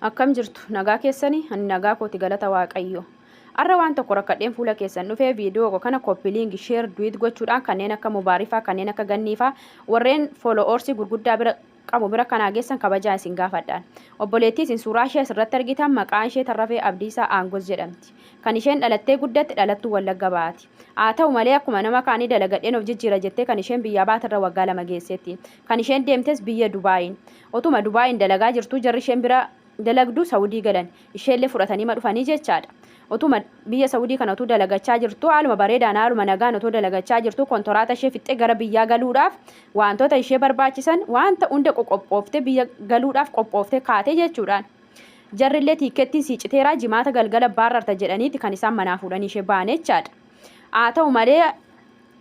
Akkam jirtu nagaa keessanii ani nagaa kooti galata waaqayyo. Arra waan tokko rakkadheen fuula keessan dhufee viidiyoo kana koppiliingi sheer duwit gochuudhaan kanneen akka mubaarifaa kanneen akka ganniifaa warreen fooloorsii gurguddaa bira qabu bira kanaa geessan kabajaa isin gaafadhaan. Obboleettii isin suuraa ishee asirratti argitan maqaan ishee Tarrafee Abdiisaa Aangos jedhamti. Kan isheen dhalattee guddatte dhalattuu Wallagga Bahaati. Haa ta'u malee akkuma nama kaanii dalagadheen of jijjiira jettee kan isheen biyya baatirra waggaa 2 geessetti. Kan isheen deemtes biyya Dubaayin. Otuma Dubaayin dalagaa jirtu jarri isheen bira dalagdu Saawudii galan isheellee fudhatanii dhufanii jechaadha. Otuma biyya Saawudii kanatu dalagachaa jirtu haaluma bareedaan haaluma nagaan otoo dalagachaa jirtu kontoraata ishee fixxee gara biyyaa galuudhaaf wantoota ishee barbaachisan wanta hunda qoqqooftee biyya galuudhaaf qoqqooftee kaatee jechuudhaan. Jarrillee tiikettiin siiciteeraa jimaata galgala baarrarta jedhaniiti kan isaan manaa fuudhanii ishee ba'an jechaadha. Haa ta'u malee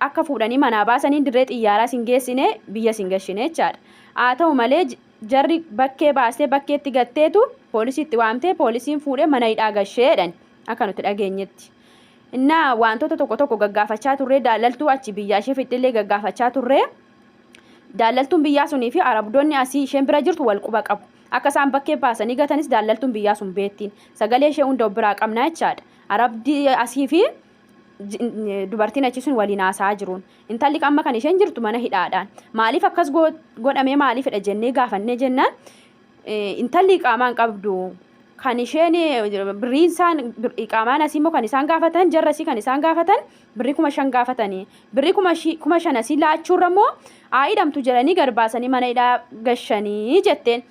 akka fuudhanii manaa baasanii dirree xiyyaaraa sin geessine biyya sin gashine jechaadha. Haa ta'u malee jarri bakkee baastee bakkeetti gatteetu poolisiitti waamtee poolisiin fuudhee mana hidhaa gasheedhan akka nuti dhageenyetti. Innaa wantoota tokko gaggaafachaa turree daalaltuu achi biyyaa ishee fixillee gaggaafachaa turree daalaltuun biyyaa sunii fi arabdoonni asii isheen bira jirtu wal quba qabu. Akka isaan bakkee baasanii gatanis daalaltuun biyyaa sun beettiin sagalee ishee hunda biraa qabnaa jechaadha. Arabdii asii fi dubartiin achi sun waliin haasaa jiruun intalli amma kan isheen jirtu mana hidhaadhaan maaliif akkas godhamee maaliifidha jennee gaafannee jennaan intalli qaamaan qabdu kan isheen birriin isaan qaamaan asii immoo kan isaan gaafatan jarrasii kan isaan gaafatan birrii 5,000 gaafatanii birrii 5,000 asii laachuurra immoo aayidhamtu jedhanii garbaasanii mana hidhaa gashanii jetteen.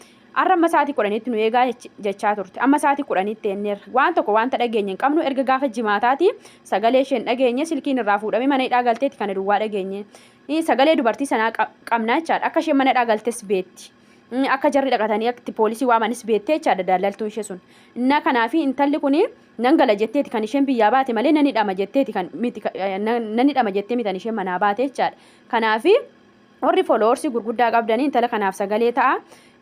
Amma sa'aatii 10tti nu eegaa jechaa turte. Amma sa'aatii 10tti enneerra. Waan tokko wanta dhageenye hin qabnu erga gaafa jimaataati sagalee isheen dhageenye silkiin irraa fuudhamee mana hidhaa galteetti kana duwwaa dhageenye. Sagalee dubartii sanaa qabnaa jechaadha. Akka isheen mana hidhaa galtes beetti. Akka jarri dhaqatanii akka poolisii waamanis beettee jechaadha daalaltuun ishee sun. Innaa kanaafi intalli kuni nan gala jetteeti kan isheen biyyaa baate malee nan hidhama jetteeti kan miti nan hidhama jettee mitan isheen manaa baate jechaadha. Kanaafi warri fooloorsii gurguddaa qabdanii intala kanaaf sagalee ta'a.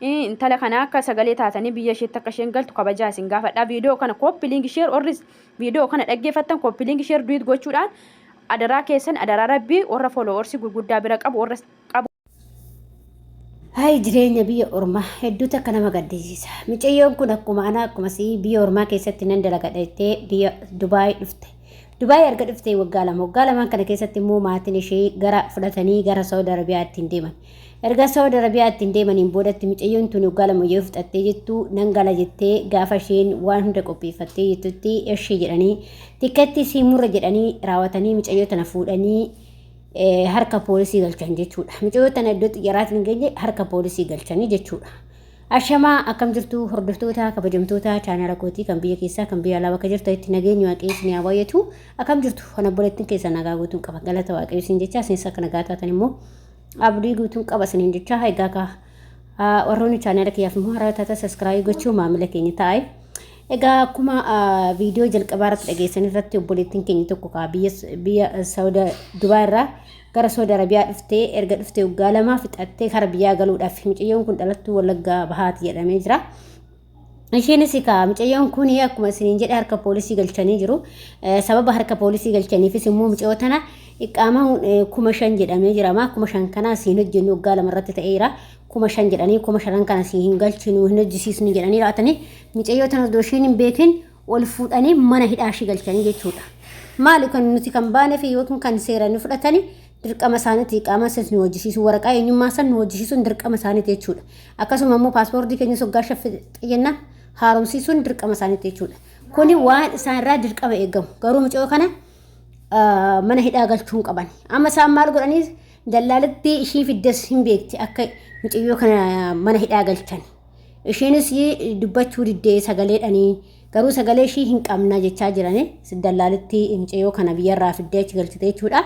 Intala kana akka sagalee taatanii biyya isheetti akka isheen galtu kabajaa isin gaafadha. Viidiyoo kana koppiliingi sheer orris viidiyoo kana dhaggeeffattan koppiliingi sheer duwit gochuudhaan adaraa keessan adaraa rabbii warra fooloorsii gurguddaa bira qabu warra qabu. Hai jireenya biyya ormaa hedduu takka nama gaddisiisa. Mucayyoon kun akkuma ana akkumasii biyya ormaa keessatti nan dalagadhattee biyya Dubaay dhufte. Dubaay erga dhuftee waggaa lamaan kana keessatti immoo maatiin ishee gara fudhatanii gara Saawud Arabiyaatti hin deeman. Erga Saawud Arabiyaatti hin deemaniin boodatti mucayyoon tun waggaa 2 yoo fudhattee jettu nan gala jettee gaafa isheen waan hunda qopheeffattee jettutti ishee jedhanii tikkeetti siimurra jedhanii raawwatanii mucayyoo tana fuudhanii harka poolisii galchan jechuudha. Mucayyoo tana iddoo xiyyaaraatiin hin geenye harka poolisii galchanii jechuudha. Ashamaa akkam jirtu hordoftoota kabajamtoota chaanala kootii kan biyya keessaa kan biyya alaa bakka jirtu itti nageenyi waaqayyoon yaa baay'atu akkam jirtu kana boleettiin keessa nagaa guutuun qaba galata waaqayyoon jecha seensa kana gaataatan immoo abdii guutuun qaba saniin jecha egaa ka warroonni chaanala kiyyaaf immoo haraataata saskiraayib gochuu maamila keenya ta'e. Egaa akkuma viidiyoo jalqabaa irratti dhageessan irratti obboleettiin keenya tokko ka biyya Saawud Dubaay irraa gara Saawud Arabiyaa dhuftee erga dhuftee waggaa 2 fixattee kara biyyaa galuudhaaf mucayyoon kun dhalattuu Wallagga Bahaati jedhamee jira. Isheenis ka mucayyoon kun akkuma isiniin jedhe harka poolisii galchanii jiru. Sababa harka poolisii galchaniifis immoo mucayyoo tana iqaamaa 5,000 jedhamee jira. 5,000 kana asiin hojjennu waggaa 2 irratti ta'eera. 5,000 jedhanii 5,000 kana asiin galchinu hin hojjisiisnu jedhanii laatanii mucayyoo tana dooshiin hin beekin ol fuudhanii mana hidhaashii galchanii jechuudha. Maali kan nuti kan baanee fi yookiin kan seeraan fudhatanii dirqama isaaniitii qaama isaanii nu hojjisiisu waraqaa eenyummaa isaanii nu hojjisiisuun dirqama isaaniiti jechuudha. Akkasuma immoo paaspoortii keenya soggaa shaffixiyyenna haaromsiisuun dirqama isaaniiti jechuudha. Kuni waan isaan irraa dirqama eegamu. Garuu mucayyoo kana mana hidhaa galchuun qaban. Amma isaan maal godhanii dallaalatti ishii fiddes hin beekti akka mucayyoo kana mana hidhaa galchan. Isheenis dubbachuu diddee sagaleedhanii garuu sagalee ishii hin qabna jechaa jirani dallaalatti mucayyoo kana biyyarraa fiddee achi galchite jechuudha.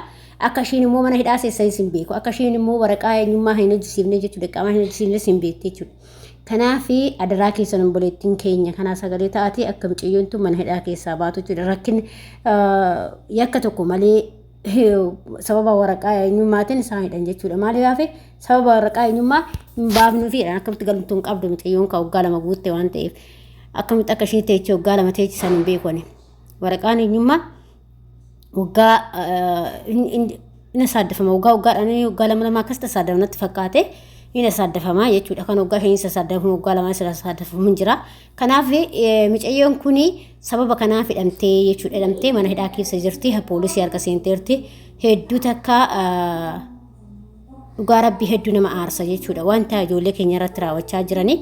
Akka isheen immoo mana hidhaa seessanis hin beeku. Akka isheen immoo waraqaa eenyummaa hin hojjisiifne jechuudha. Qaama hin hojjisiifnes hin beekti jechuudha. Kanaafi adaraa keessan obboleettiin keenya kanaa sagalee taatee akka mucayyoon tun mana hidhaa keessaa baatu jechuudha. Rakkin yakka tokko malee sababa waraqaa eenyummaatiin isaan hidhan jechuudha. Maaliif sababa waraqaa eenyummaa hin baafnuufi akkamitti galtuun qabdu mucayyoon ka waggaa 2 guutte waan ta'eef akkamitti akka ishee teechee waggaa 2 teechisan hin beekone. Waraqaan eenyummaa waggaa inni saaddafama waggaa waggaadhaan waggaa 2 akkas tasaaddamnatti fakkaate ina saddafama jechuudha kan waggaa shanii saddafama waggaa lama saddafama hin jira kanaaf mucayyoon kuni sababa kanaaf hidhamtee jechuudha hidhamtee mana hidhaa keessa jirti poolisii harka seenteerti hedduu takka dhugaa rabbii hedduu nama aarsa jechuudha wanta ijoollee keenya irratti raawwachaa jiranii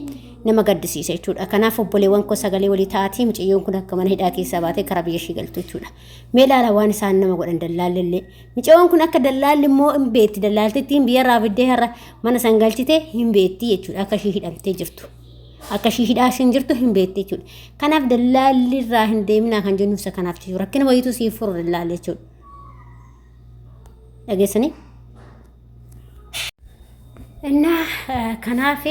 nama gaddisiisa jechuudha kanaaf obboleewwan koo sagalee walii ta'atii mucayyoon kun akka mana hidhaa keessaa baatee karaa biyya ishii galtu jechuudha mee ilaala waan isaan nama godhan dallaallee mucayyoon kun akka dallaalli immoo hin beetti dallaaltittiin biyya irraa fiddee har'a mana san galchite hin beetti jechuudha akka ishii hidhamtee jirtu akka ishii hidhaa isheen jirtu hin beetti jechuudha kanaaf dallaalli irraa hin deeminaa kan jennuuf isa kanaaf jechuudha rakkina wayiitu siif furu dallaalli jechuudha dhageessanii innaa kanaaf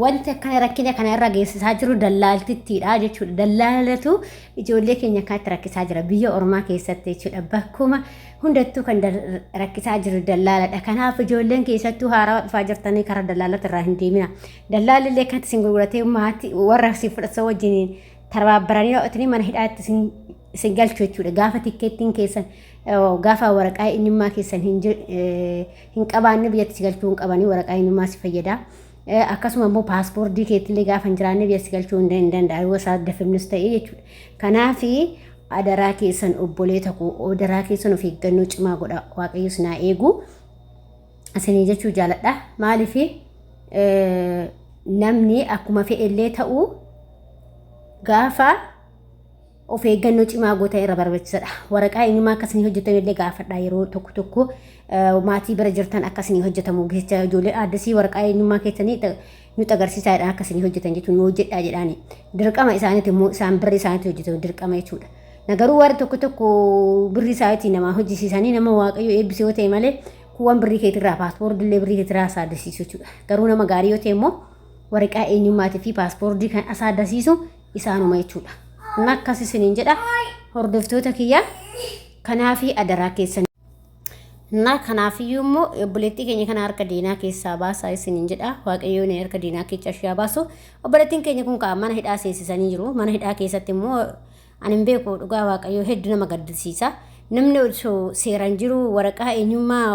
wanta kana rakkina kana irra geessisaa jiru dallaaltittiidha jechuudha dallaalatu ijoollee keenya kanatti rakkisaa jira biyya ormaa keessatti jechuudha bakkuma hundattuu kan rakkisaa jiru dallaaladha kanaaf ijoolleen keessattuu haaraa dhufaa jirtanii karaa dallaalata irraa hin deemina dallaalillee kan isin gurguratee maatii warra si fudhatsa wajjiniin tarbaabbaranii raawwatanii mana hidhaatti isin galchu jechuudha gaafa tikkeettiin keessan gaafa waraqaa eenyummaa keessan hin qabaanne biyyatti si galchuu hin qabanii waraqaa eenyummaa si fayyada akkasuma immoo paaspoortii keetillee gaafa hin jiraanne biyyatti si galchuu hin danda'u yoo saddafamnis ta'e jechuudha kanaaf adaraa keessan obboleeta koo adaraa keessan of eeggannoo cimaa godha waaqayyos naa eegu isinii jechuu jaaladha maaliif namni akkuma fe'ellee ta'u gaafa of eeggannoo cimaa goota irra barbaachisaadha waraqaa eenyummaa akkasii hojjetamillee gaafadha yeroo tokko maatii bira jirtan akkasii hojjetamu jecha ijoollee addasii waraqaa eenyummaa keessanii nuti agarsiisaadha akkasii hojjetan jechuun yoo hojjedhaa jedhaani dirqama isaaniiti immoo isaan birri isaaniiti hojjetamu dirqama jechuudha nagaruu warri tokko birri isaaniiti nama hojjisiisanii nama waaqayyo eebbisee yoo ta'e malee kuwwan birrii keetirraa paaspoortiillee birrii keetirraa asaadasiisu jechuudha garuu nama gaarii yoo ta'e immoo waraqaa eenyummaatii fi paaspoortii kan asaadasiisu isaanuma jechuudha nakkas isiniin jedha hordoftoota kiyya kanaafi adaraa keessan na kanaafiyyuu immoo obboleettii keenya kana harka diinaa keessaa baasaa isiniin jedha waaqayyoon harka diinaa keessaa ishee baasu obboleettiin keenya kun kaa mana hidhaa seensisanii jiru mana hidhaa keessatti immoo ani hin beeku dhugaa waaqayyoo hedduu nama gaddisiisa namni osoo seeraan jiru waraqaa eenyummaa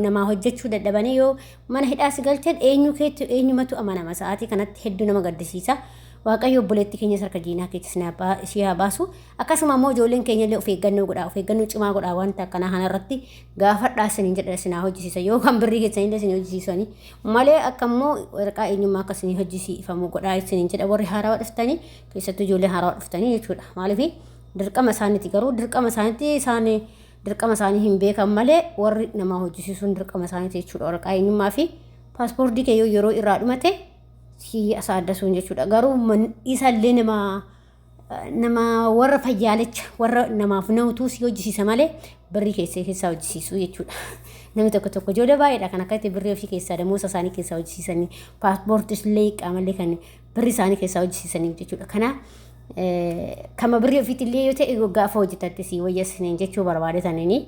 namaa hojjechuu dadhabanii yoo mana hidhaa si galchan eenyumatu amanama sa'aatii kanatti hedduu nama gaddisiisa waaqayyo obboleetti keenya harka diinaa keessaa ishee baasu akkasuma immoo ijoolleen keenya illee of eeggannoo cimaa godhaa wanta akkanaa kanarratti gaafadhaa isiniin jedha isinaa hojjisiisa yoo kan birrii keessanillee isin hojjisiisanii malee akka immoo waraqaa eenyummaa akkasii hojjisiifamu godhaa isiniin jedha warri haarawaa dhuftanii keessattuu ijoolleen haarawaa dhuftanii jechuudha maaliif dirqama isaaniiti garuu dirqama isaanii hin beekan malee warri namaa hojjisiisuun dirqama isaaniiti jechuudha waraqaa eenyummaa fi paaspoortii kee yeroo irraa dhumate si asaadasuun jechuudha garuu isallee nama warra fayyaalicha warra namaaf nautuu si hojjisiisa malee birrii keessaa hojjisiisu jechuudha namni tokko ijoollee baay'eedha kan akkatti birrii ofii keessaa damoosa isaanii keessaa hojjisiisanii paaspoortiillee qaamallee kan birrii isaanii keessaa hojjisiisanii jechuudha kana kama birrii ofiitillee yoo ta'e gaafa hojjetatte si wayyaasanii jechuu barbaadetanii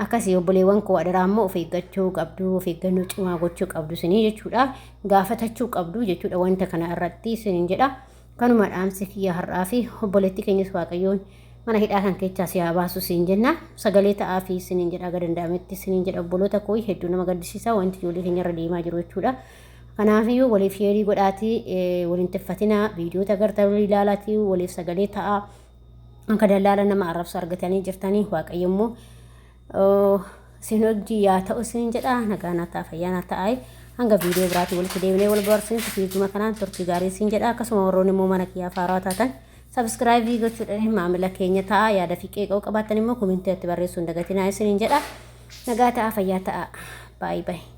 akkasii obboleewwan koo adaraa immoo of eeggachuu qabdu of eeggannoo cimaa gochuu qabdu isinii jechuudha gaafatachuu qabdu jechuudha wanta kana irratti isiniin jedha kanuma dhaamsi kiyya har'aa fi obboleetti keenyas waaqayyoon mana hidhaa kan keessaa si baasu siin jenna sagalee ta'aa fi isiniin jedha aga danda'ametti isiniin jedha obboloota koo hedduu nama gaddisiisa wanti ijoollee keenya irra deemaa jiru jechuudha kanaafiyyuu waliif sheerii godhaatii waliin tiffatinaa viidiyoota agartaa walii ilaalaatii waliif sagalee ta'aa akka dallaala nama arrabsu argatanii jirtanii waaqayyo immoo isin hojii yaa ta'u isin jedha nagaa ta'a fayyaa ta'a hanga viidiyoo biraatii walitti deebinee wal barsiisnu fiiguma kanaan turtii gaarii isin jedha akkasuma warroonni immoo mana kiyyaa faaraa taatan sabskraayibii gochuudhaan maamila keenya ta'a yaada fi qeeqaa qabaatan immoo komentii irratti barreessuu hin dagatinaa isin jedha nagaa ta'a fayyaa ta'a baay'ee baay'ee